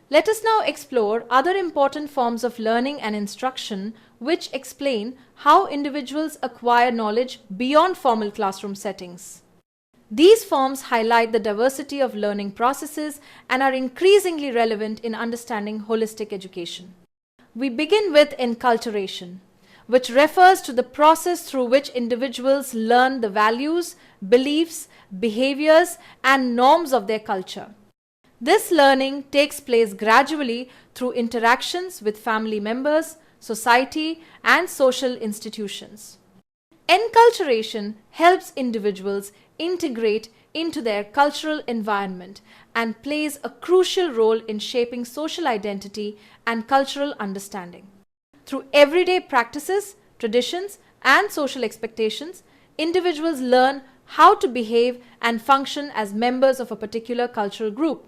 Let us now explore other important forms of learning and instruction which explain how individuals acquire knowledge beyond formal classroom settings. These forms highlight the diversity of learning processes and are increasingly relevant in understanding holistic education. We begin with enculturation, which refers to the process through which individuals learn the values, beliefs, behaviors, and norms of their culture. This learning takes place gradually through interactions with family members, society, and social institutions. Enculturation helps individuals integrate into their cultural environment and plays a crucial role in shaping social identity and cultural understanding. Through everyday practices, traditions, and social expectations, individuals learn how to behave and function as members of a particular cultural group.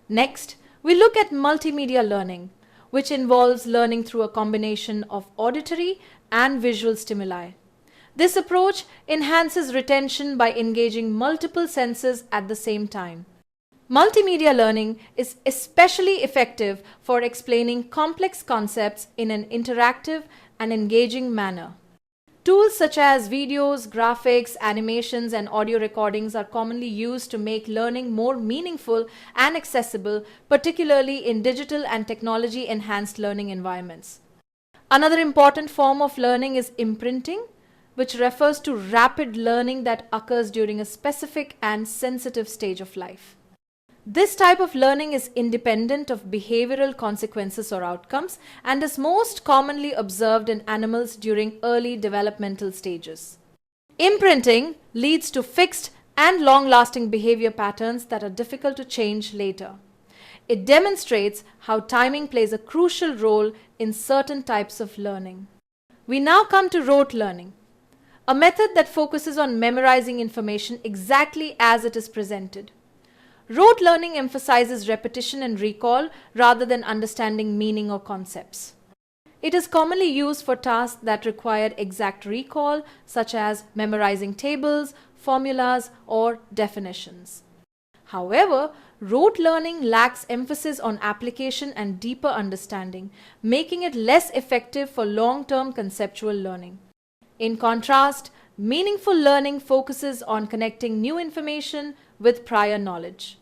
Next, we look at multimedia learning, which involves learning through a combination of auditory and visual stimuli. This approach enhances retention by engaging multiple senses at the same time. Multimedia learning is especially effective for explaining complex concepts in an interactive and engaging manner. Tools such as videos, graphics, animations, and audio recordings are commonly used to make learning more meaningful and accessible, particularly in digital and technology-enhanced learning environments. Another important form of learning is imprinting, which refers to rapid learning that occurs during a specific and sensitive stage of life. This type of learning is independent of behavioral consequences or outcomes and is most commonly observed in animals during early developmental stages. Imprinting leads to fixed and long-lasting behavior patterns that are difficult to change later. It demonstrates how timing plays a crucial role in certain types of learning. We now come to rote learning, a method that focuses on memorizing information exactly as it is presented. Rote learning emphasizes repetition and recall rather than understanding meaning or concepts. It is commonly used for tasks that require exact recall, such as memorizing tables, formulas, or definitions. However, rote learning lacks emphasis on application and deeper understanding, making it less effective for long-term conceptual learning. In contrast, meaningful learning focuses on connecting new information with prior knowledge.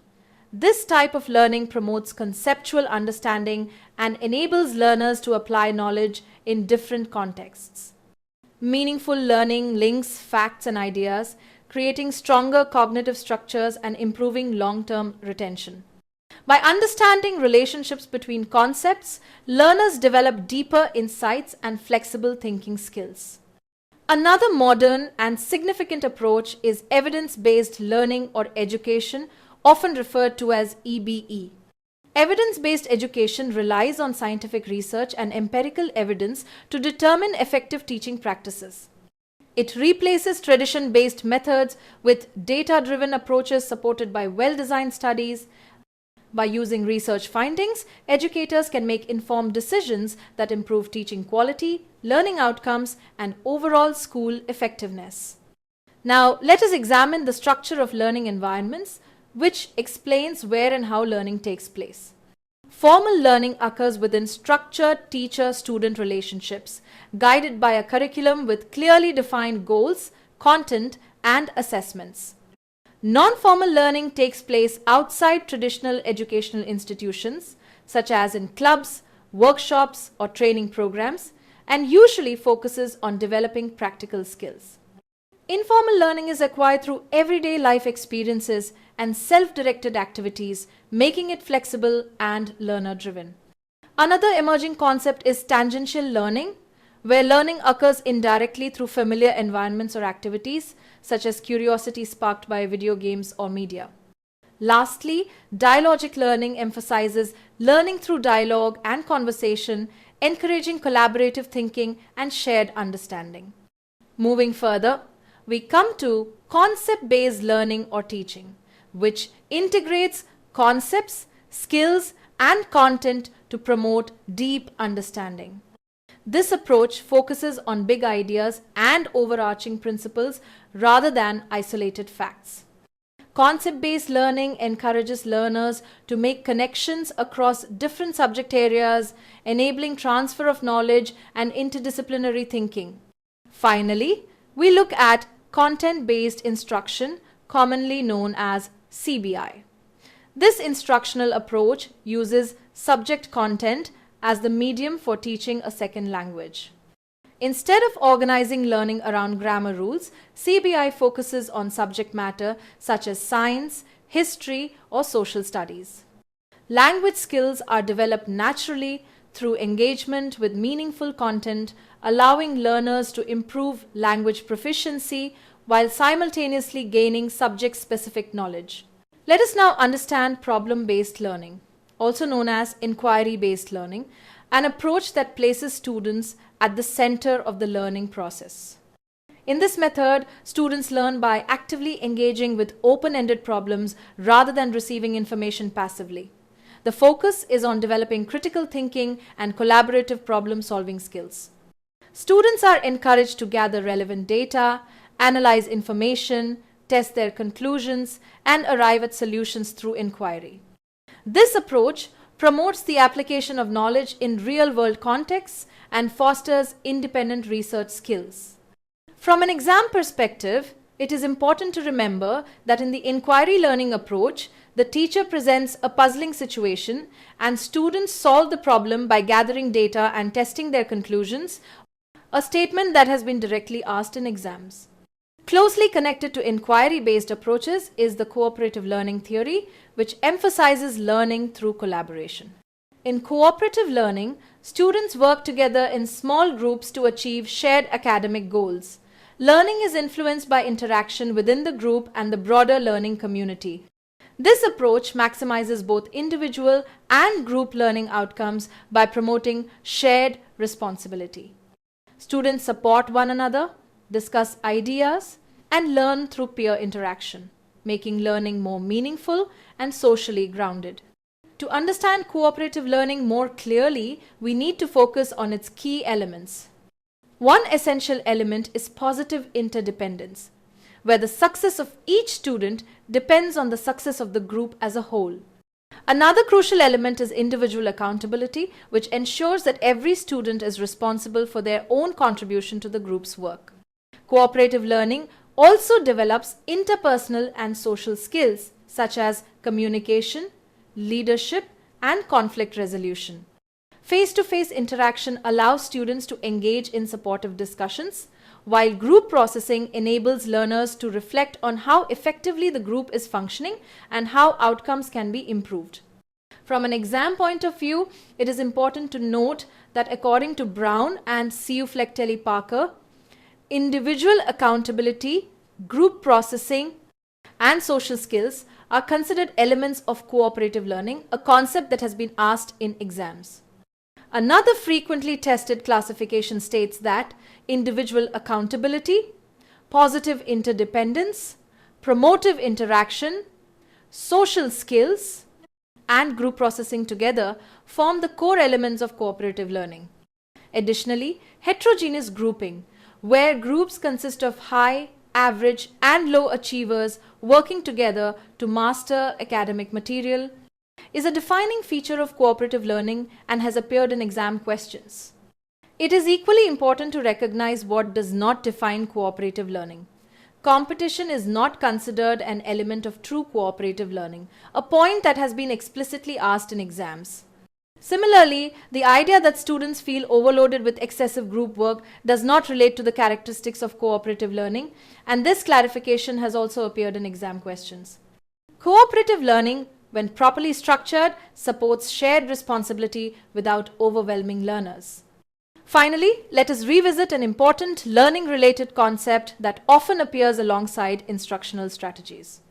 This type of learning promotes conceptual understanding and enables learners to apply knowledge in different contexts. Meaningful learning links facts and ideas, creating stronger cognitive structures and improving long-term retention. By understanding relationships between concepts, learners develop deeper insights and flexible thinking skills. Another modern and significant approach is evidence-based learning or education, often referred to as EBE. Evidence-based education relies on scientific research and empirical evidence to determine effective teaching practices. It replaces tradition-based methods with data-driven approaches supported by well-designed studies. By using research findings, educators can make informed decisions that improve teaching quality, learning outcomes, and overall school effectiveness. Now, let us examine the structure of learning environments, which explains where and how learning takes place. Formal learning occurs within structured teacher-student relationships, guided by a curriculum with clearly defined goals, content, and assessments. Non-formal learning takes place outside traditional educational institutions, such as in clubs, workshops, or training programs, and usually focuses on developing practical skills. Informal learning is acquired through everyday life experiences and self-directed activities, making it flexible and learner-driven. Another emerging concept is tangential learning, where learning occurs indirectly through familiar environments or activities, such as curiosity sparked by video games or media. Lastly, dialogic learning emphasizes learning through dialogue and conversation, encouraging collaborative thinking and shared understanding. Moving further, we come to concept-based learning or teaching, which integrates concepts, skills, and content to promote deep understanding. This approach focuses on big ideas and overarching principles rather than isolated facts. Concept-based learning encourages learners to make connections across different subject areas, enabling transfer of knowledge and interdisciplinary thinking. Finally, we look at content-based instruction, commonly known as CBI. This instructional approach uses subject content as the medium for teaching a second language. Instead of organizing learning around grammar rules, CBI focuses on subject matter such as science, history, or social studies. Language skills are developed naturally through engagement with meaningful content, allowing learners to improve language proficiency while simultaneously gaining subject-specific knowledge. Let us now understand problem-based learning, also known as inquiry-based learning, an approach that places students at the center of the learning process. In this method, students learn by actively engaging with open-ended problems rather than receiving information passively. The focus is on developing critical thinking and collaborative problem-solving skills. Students are encouraged to gather relevant data, analyze information, test their conclusions, and arrive at solutions through inquiry. This approach promotes the application of knowledge in real-world contexts and fosters independent research skills. From an exam perspective, it is important to remember that in the inquiry learning approach, the teacher presents a puzzling situation and students solve the problem by gathering data and testing their conclusions, a statement that has been directly asked in exams. Closely connected to inquiry-based approaches is the cooperative learning theory, which emphasizes learning through collaboration. In cooperative learning, students work together in small groups to achieve shared academic goals. Learning is influenced by interaction within the group and the broader learning community. This approach maximizes both individual and group learning outcomes by promoting shared responsibility. Students support one another, discuss ideas, and learn through peer interaction, making learning more meaningful and socially grounded. To understand cooperative learning more clearly, we need to focus on its key elements. One essential element is positive interdependence, where the success of each student depends on the success of the group as a whole. Another crucial element is individual accountability, which ensures that every student is responsible for their own contribution to the group's work. Cooperative learning also develops interpersonal and social skills such as communication, leadership, and conflict resolution. Face-to-face interaction allows students to engage in supportive discussions, while group processing enables learners to reflect on how effectively the group is functioning and how outcomes can be improved. From an exam point of view, it is important to note that according to Brown and C.U. Flectelli-Parker, individual accountability, group processing, and social skills are considered elements of cooperative learning, a concept that has been asked in exams. Another frequently tested classification states that individual accountability, positive interdependence, promotive interaction, social skills, and group processing together form the core elements of cooperative learning. Additionally, heterogeneous grouping, where groups consist of high, average, and low achievers working together to master academic material, is a defining feature of cooperative learning and has appeared in exam questions. It is equally important to recognize what does not define cooperative learning. Competition is not considered an element of true cooperative learning, a point that has been explicitly asked in exams. Similarly, the idea that students feel overloaded with excessive group work does not relate to the characteristics of cooperative learning, and this clarification has also appeared in exam questions. Cooperative learning, when properly structured, supports shared responsibility without overwhelming learners. Finally, let us revisit an important learning-related concept that often appears alongside instructional strategies.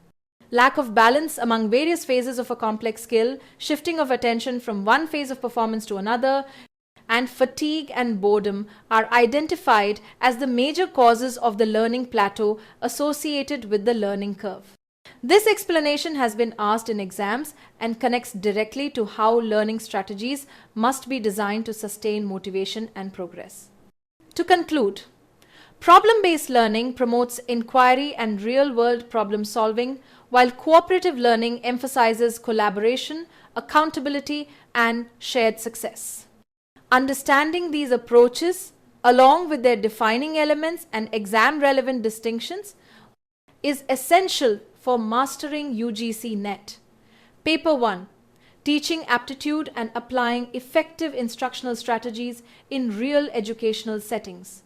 Lack of balance among various phases of a complex skill, shifting of attention from one phase of performance to another, and fatigue and boredom are identified as the major causes of the learning plateau associated with the learning curve. This explanation has been asked in exams and connects directly to how learning strategies must be designed to sustain motivation and progress. To conclude, problem-based learning promotes inquiry and real-world problem solving, while cooperative learning emphasizes collaboration, accountability, and shared success. Understanding these approaches, along with their defining elements and exam-relevant distinctions, is essential for mastering UGC NET. Paper 1. Teaching Aptitude and Applying Effective Instructional Strategies in Real Educational Settings.